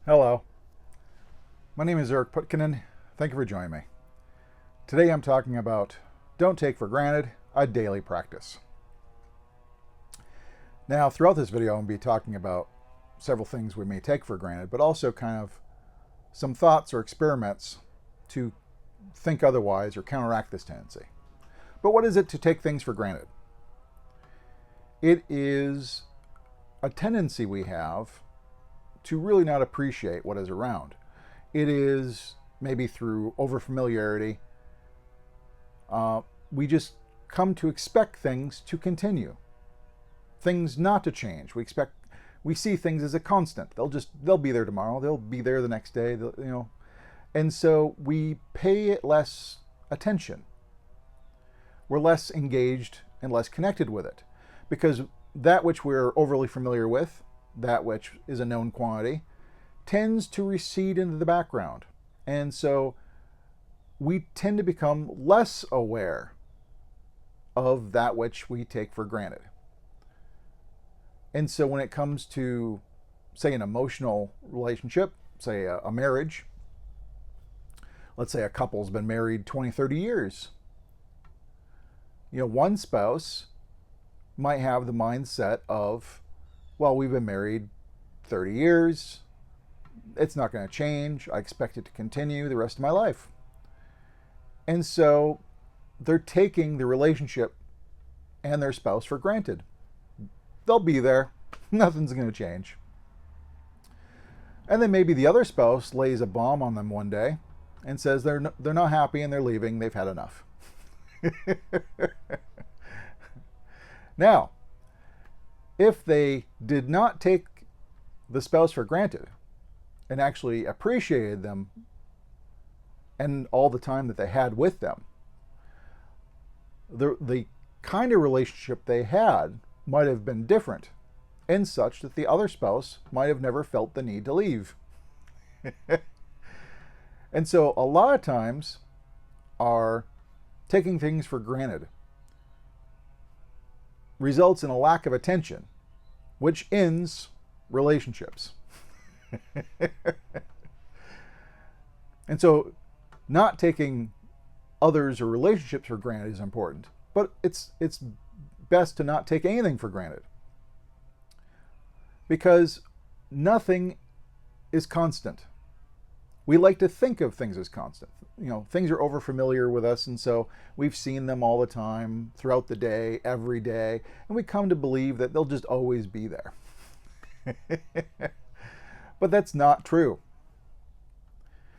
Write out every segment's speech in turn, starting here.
Hello, my name is Putkonen. Thank you for joining me. Today I'm talking about don't take for granted a daily practice. Now, throughout this video, I'm going to be talking about several things we may take for granted, but also kind of some thoughts or experiments to think otherwise or counteract this tendency. But what is it to take things for granted? It is a tendency we have to really not appreciate what is around. It is maybe through overfamiliarity. We just come to expect things to continue, things not to change. We see things as a constant. They'll be there tomorrow. They'll be there the next day. And so we pay it less attention. We're less engaged and less connected with it, because that which we're overly familiar with, that which is a known quantity, tends to recede into the background. And so we tend to become less aware of that which we take for granted. And so when it comes to, say, an emotional relationship, say a marriage, let's say a couple's been married 20, 30 years. One spouse might have the mindset of, well, we've been married 30 years. It's not going to change. I expect it to continue the rest of my life. And so they're taking the relationship and their spouse for granted. They'll be there. Nothing's going to change. And then maybe the other spouse lays a bomb on them one day and says they're not happy and they're leaving. They've had enough. Now, if they did not take the spouse for granted and actually appreciated them and all the time that they had with them, the kind of relationship they had might have been different, in such that the other spouse might have never felt the need to leave. And so a lot of times our taking things for granted results in a lack of attention, which ends relationships. And so not taking others or relationships for granted is important, but it's best to not take anything for granted, because nothing is constant. We like to think of things as constant. Things are overfamiliar with us, and so we've seen them all the time, throughout the day, every day, and we come to believe that they'll just always be there. But that's not true.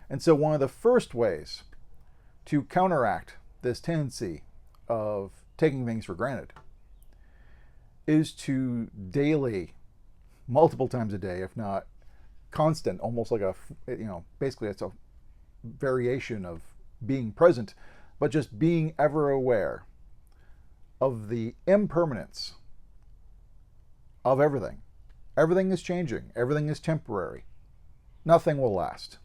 And so one of the first ways to counteract this tendency of taking things for granted is to daily, multiple times a day, if not constant, almost like basically it's a variation of being present, but just being ever aware of the impermanence of everything. Everything is changing. Everything is temporary. Nothing will last.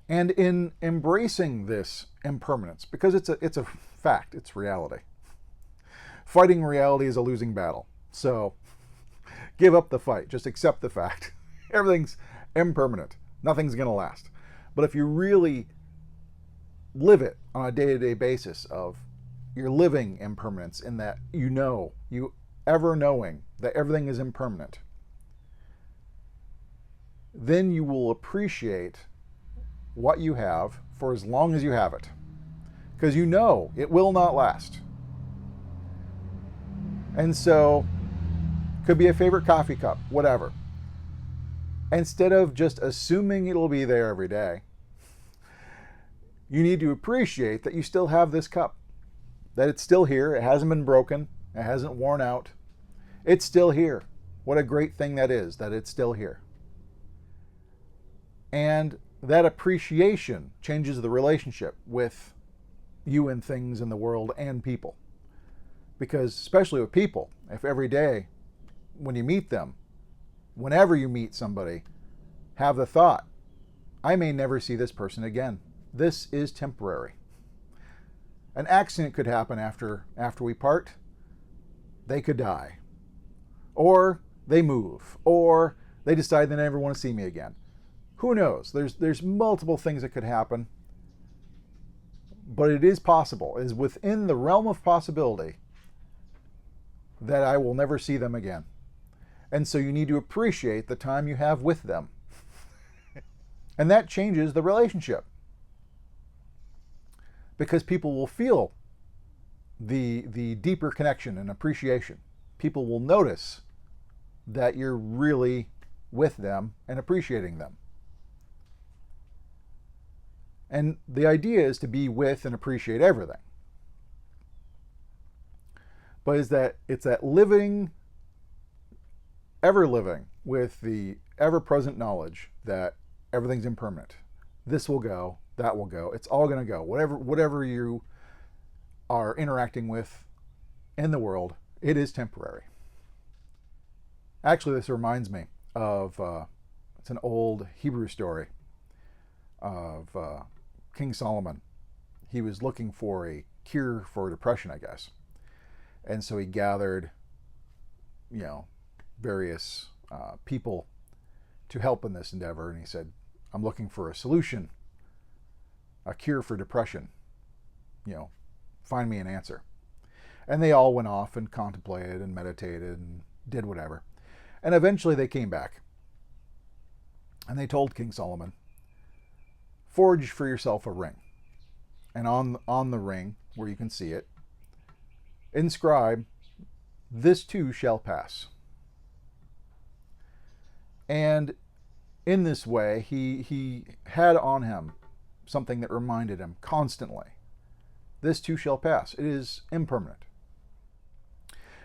And in embracing this impermanence, because it's a fact, it's reality. Fighting reality is a losing battle. So give up the fight. Just accept the fact. Everything's impermanent. Nothing's going to last. But if you really live it on a day-to-day basis of you're living impermanence, in that you ever knowing that everything is impermanent, then you will appreciate what you have for as long as you have it, because it will not last. And so, could be a favorite coffee cup, whatever. Instead of just assuming it'll be there every day, you need to appreciate that you still have this cup, that it's still here. It hasn't been broken. It hasn't worn out. It's still here. What a great thing that is, that it's still here. And that appreciation changes the relationship with you and things in the world and people. Because especially with people, if every day when you meet them, whenever you meet somebody, have the thought, I may never see this person again. This is temporary. An accident could happen after we part. They could die. Or they move. Or They decide they never want to see me again. Who knows? There's multiple things that could happen. But it is possible, it is within the realm of possibility that I will never see them again. And so you need to appreciate the time you have with them. And that changes the relationship. Because people will feel the deeper connection and appreciation. People will notice that you're really with them and appreciating them. And the idea is to be with and appreciate everything. But it's that living, ever living with the ever-present knowledge that everything's impermanent. This will go, that will go. It's all going to go. Whatever you are interacting with in the world, it is temporary. Actually, this reminds me of, it's an old Hebrew story of King Solomon. He was looking for a cure for depression, I guess. And so he gathered, various people to help in this endeavor. And he said, I'm looking for a solution, a cure for depression. Find me an answer. And they all went off and contemplated and meditated and did whatever. And eventually they came back. And they told King Solomon, forge for yourself a ring. And on the ring, where you can see it, inscribe, this too shall pass. And in this way, he had on him something that reminded him constantly, this too shall pass. It is impermanent.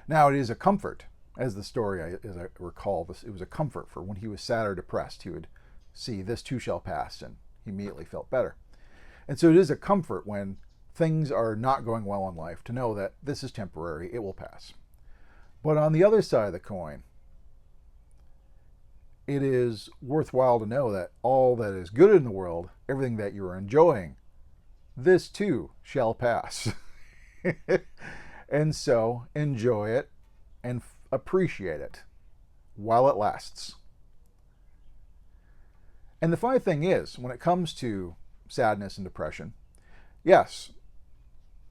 Now, it is a comfort, as the story, as I recall, it was a comfort for when he was sad or depressed, he would see, this too shall pass, and he immediately felt better. And so it is a comfort when things are not going well in life to know that this is temporary, it will pass. But on the other side of the coin, it is worthwhile to know that all that is good in the world, everything that you are enjoying, this too shall pass. And so enjoy it and appreciate it while it lasts. And the funny thing is, when it comes to sadness and depression, yes,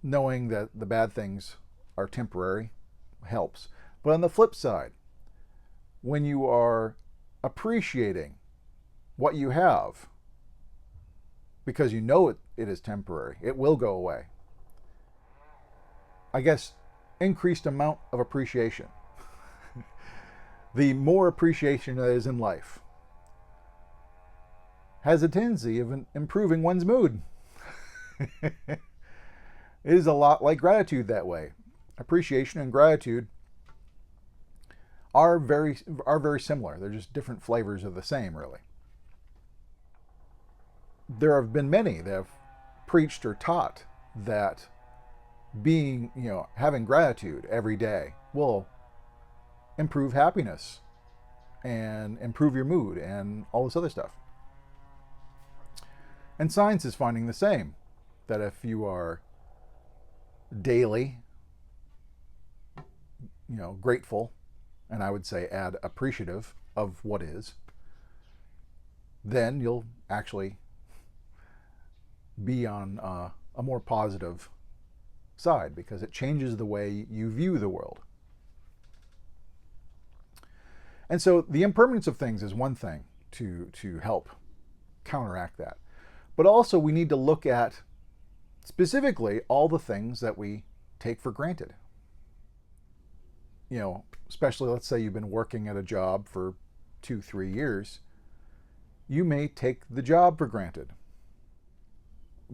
knowing that the bad things are temporary helps. But on the flip side, when you are appreciating what you have, because you know it is temporary, it will go away. I guess increased amount of appreciation. The more appreciation that is in life has a tendency of improving one's mood. It is a lot like gratitude that way. Appreciation and gratitude are very similar. They're just different flavors of the same, really. There have been many that have preached or taught that having gratitude every day will improve happiness and improve your mood and all this other stuff. And science is finding the same, that if you are daily, grateful, and I would say add appreciative of what is, then you'll actually be on a more positive side, because it changes the way you view the world. And so the impermanence of things is one thing to help counteract that. But also we need to look at specifically all the things that we take for granted. Especially let's say you've been working at a job for 2-3 years. You may take the job for granted.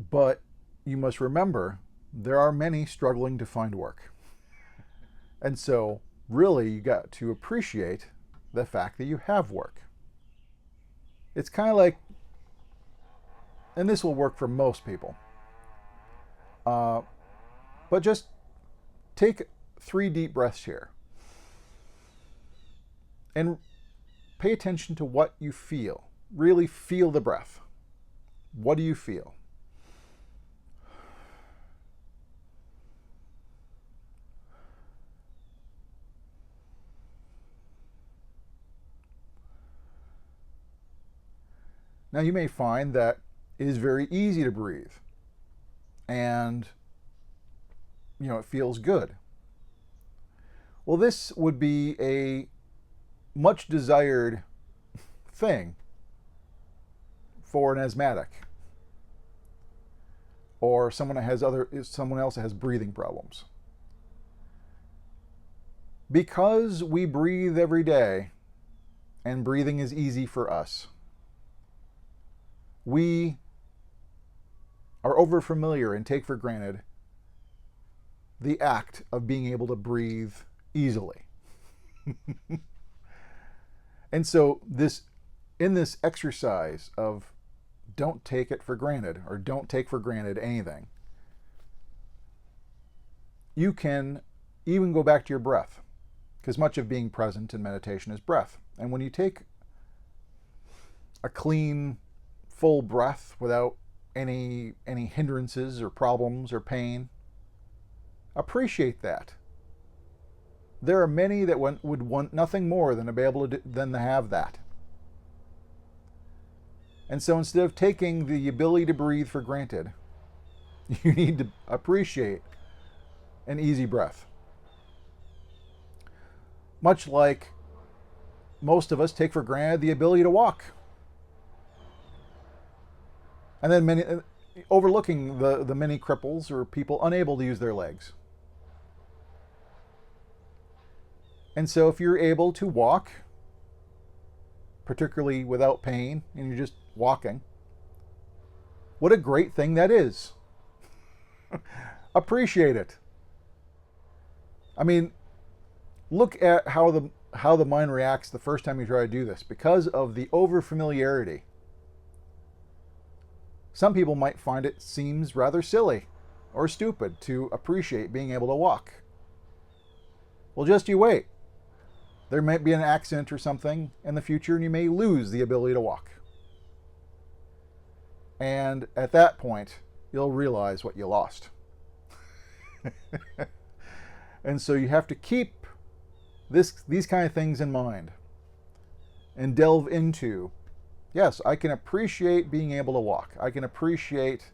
But you must remember, there are many struggling to find work. And so really you got to appreciate the fact that you have work. It's kind of like, and this will work for most people, but just take 3 deep breaths here and pay attention to what you feel. Really feel the breath. What do you feel? Now, you may find that it is very easy to breathe, and it feels good. Well, this would be a much desired thing for an asthmatic or someone else that has breathing problems. Because we breathe every day and breathing is easy for us, we are overfamiliar and take for granted the act of being able to breathe easily. And so in this exercise of don't take it for granted, or don't take for granted anything, you can even go back to your breath, because much of being present in meditation is breath. And when you take a clean, full breath without any hindrances or problems or pain, appreciate that. There are many that would want nothing more than to be able to have that. And so instead of taking the ability to breathe for granted, you need to appreciate an easy breath. Much like most of us take for granted the ability to walk. And then overlooking the many cripples or people unable to use their legs. And so if you're able to walk, particularly without pain, and you're just walking, what a great thing that is. Appreciate it. I mean, look at how the mind reacts the first time you try to do this. Because of the overfamiliarity, some people might find it seems rather silly or stupid to appreciate being able to walk. Well, just you wait. There might be an accident or something in the future and you may lose the ability to walk. And at that point, you'll realize what you lost. And so you have to keep these kind of things in mind and delve into, yes, I can appreciate being able to walk. I can appreciate,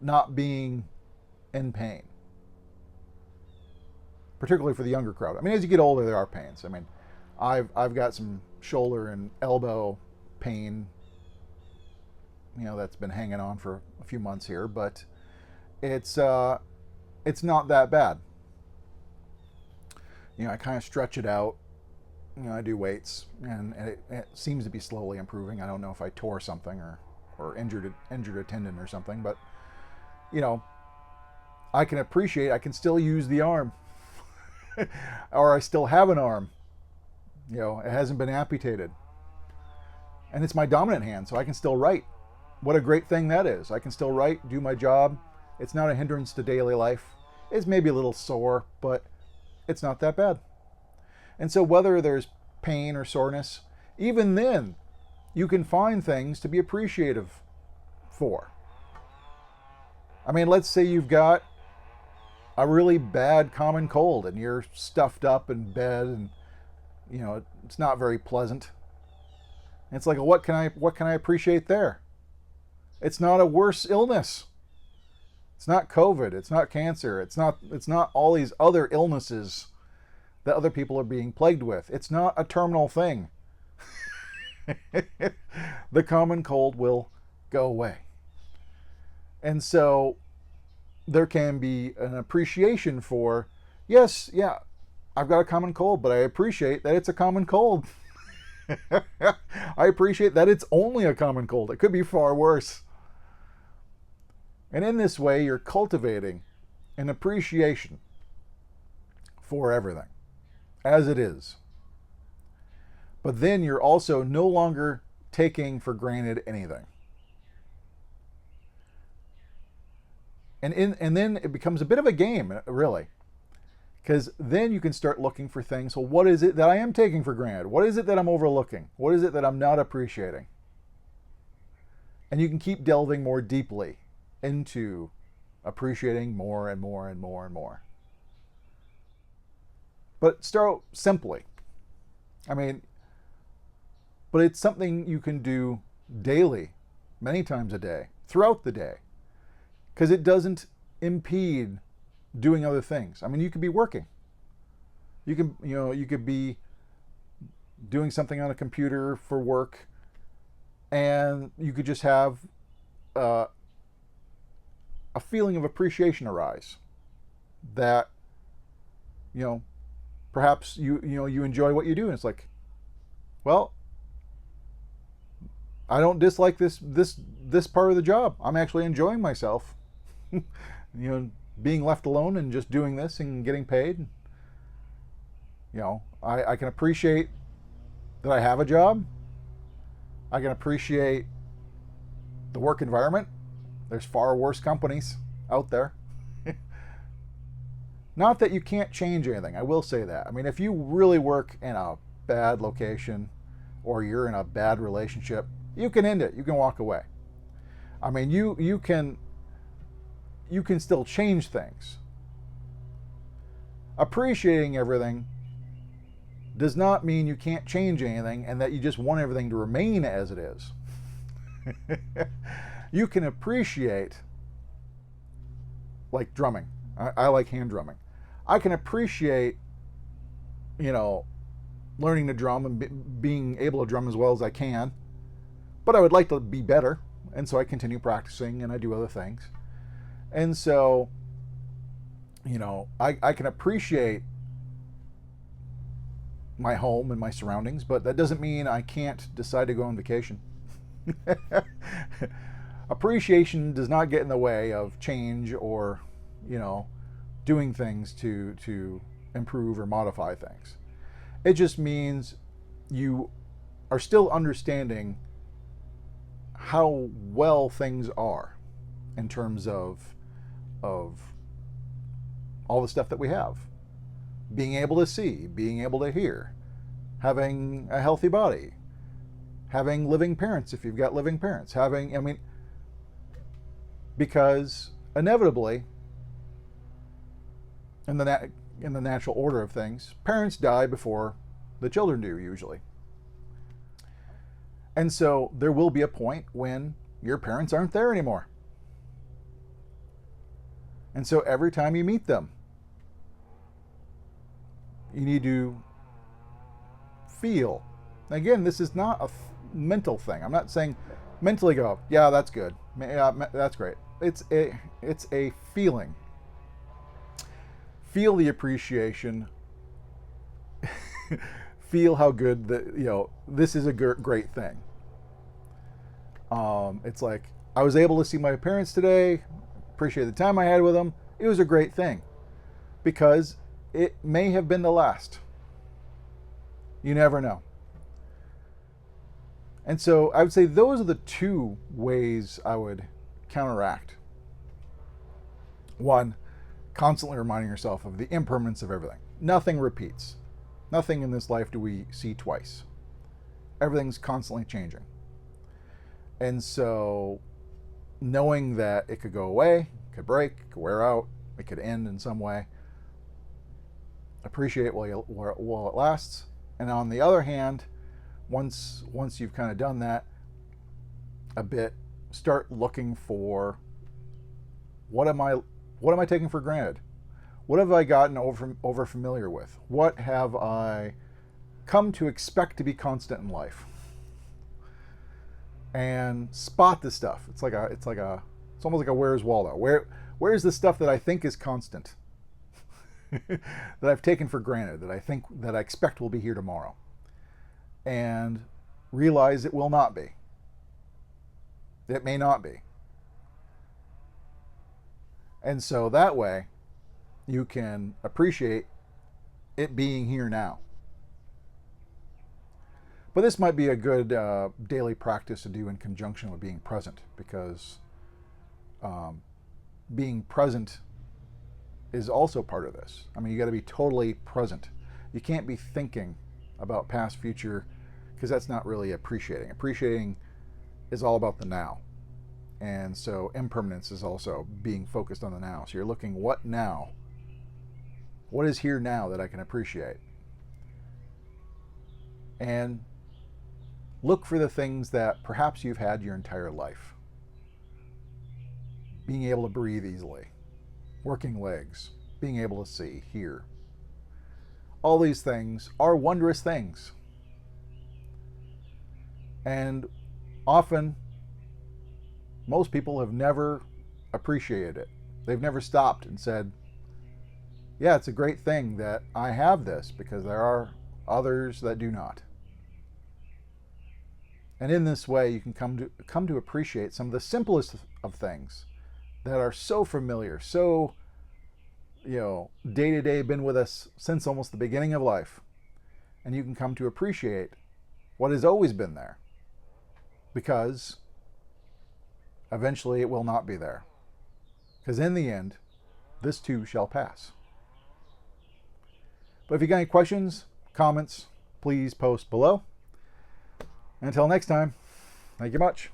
not being in pain. Particularly for the younger crowd. I mean, as you get older, there are pains. I mean, I've got some shoulder and elbow pain, that's been hanging on for a few months here, but it's not that bad. I kind of stretch it out. I do weights, and it seems to be slowly improving. I don't know if I tore something or injured a tendon or something, but I can appreciate I can still use the arm. Or I still have an arm. It hasn't been amputated. And it's my dominant hand, so I can still write. What a great thing that is. I can still write, do my job. It's not a hindrance to daily life. It's maybe a little sore, but it's not that bad. And so whether there's pain or soreness, even then, you can find things to be appreciative for. I mean, let's say you've got a really bad common cold and you're stuffed up in bed and it's not very pleasant. And it's like, well, what can I appreciate there? It's not a worse illness. It's not COVID, it's not cancer, it's not all these other illnesses that other people are being plagued with. It's not a terminal thing. The common cold will go away. And so there can be an appreciation for, yes, yeah, I've got a common cold, but I appreciate that it's a common cold. I appreciate that it's only a common cold. It could be far worse. And in this way, you're cultivating an appreciation for everything as it is. But then you're also no longer taking for granted anything. And then it becomes a bit of a game, really. Because then you can start looking for things. Well, what is it that I am taking for granted? What is it that I'm overlooking? What is it that I'm not appreciating? And you can keep delving more deeply into appreciating more and more and more and more. But start simply. I mean, But it's something you can do daily, many times a day, throughout the day, because it doesn't impede doing other things. I mean, you could be working. You could be doing something on a computer for work, and you could just have a feeling of appreciation arise that, perhaps you enjoy what you do, and it's like, well, I don't dislike this part of the job. I'm actually enjoying myself. Being left alone and just doing this and getting paid. I can appreciate that I have a job. I can appreciate the work environment. There's far worse companies out there. Not that you can't change anything. I will say that. I mean, if you really work in a bad location or you're in a bad relationship, you can end it. You can walk away. I mean, you can still change things. Appreciating everything does not mean you can't change anything and that you just want everything to remain as it is. You can appreciate, like drumming. I like hand drumming. I can appreciate, learning to drum and being able to drum as well as I can, but I would like to be better, and so I continue practicing and I do other things. And so, I can appreciate my home and my surroundings, but that doesn't mean I can't decide to go on vacation. Appreciation does not get in the way of change or, doing things to improve or modify things. It just means you are still understanding how well things are in terms of all the stuff that we have. Being able to see, being able to hear, having a healthy body, having living parents if you've got living parents, because inevitably, in the natural order of things, parents die before the children do usually. And so there will be a point when your parents aren't there anymore. And so every time you meet them, you need to feel. Again, this is not a mental thing. I'm not saying mentally go, yeah, that's good. Yeah, that's great. It's a feeling. Feel the appreciation. Feel how good this is a great thing. It's like, I was able to see my parents today, appreciate the time I had with them. It was a great thing because it may have been the last. You never know. And so I would say those are the two ways I would counteract. One, constantly reminding yourself of the impermanence of everything. Nothing repeats. Nothing in this life do we see twice. Everything's constantly changing. And so knowing that it could go away, it could break, it could wear out, it could end in some way. Appreciate it while it lasts. And on the other hand, once you've kind of done that a bit, start looking for what am I taking for granted? What have I gotten over familiar with? What have I come to expect to be constant in life? And spot the stuff. It's almost like a Where's Waldo. Where's the stuff that I think is constant? That I've taken for granted, that I expect will be here tomorrow. And realize it will not be. It may not be. And so that way, you can appreciate it being here now. But this might be a good daily practice to do in conjunction with being present, because being present is also part of this. I mean, you got to be totally present. You can't be thinking about past, future, because that's not really appreciating. Appreciating is all about the now. And so impermanence is also being focused on the now. So you're looking, what now? What is here now that I can appreciate? And Look for the things that perhaps you've had your entire life. Being able to breathe easily, working legs, being able to see, hear. All these things are wondrous things. And often, most people have never appreciated it. They've never stopped and said, yeah, it's a great thing that I have this, because there are others that do not. And in this way, you can come to appreciate some of the simplest of things that are so familiar, so, day to day, been with us since almost the beginning of life. And you can come to appreciate what has always been there, because eventually it will not be there. Because in the end, this too shall pass. But if you got any questions, comments, please post below. Until next time, thank you much.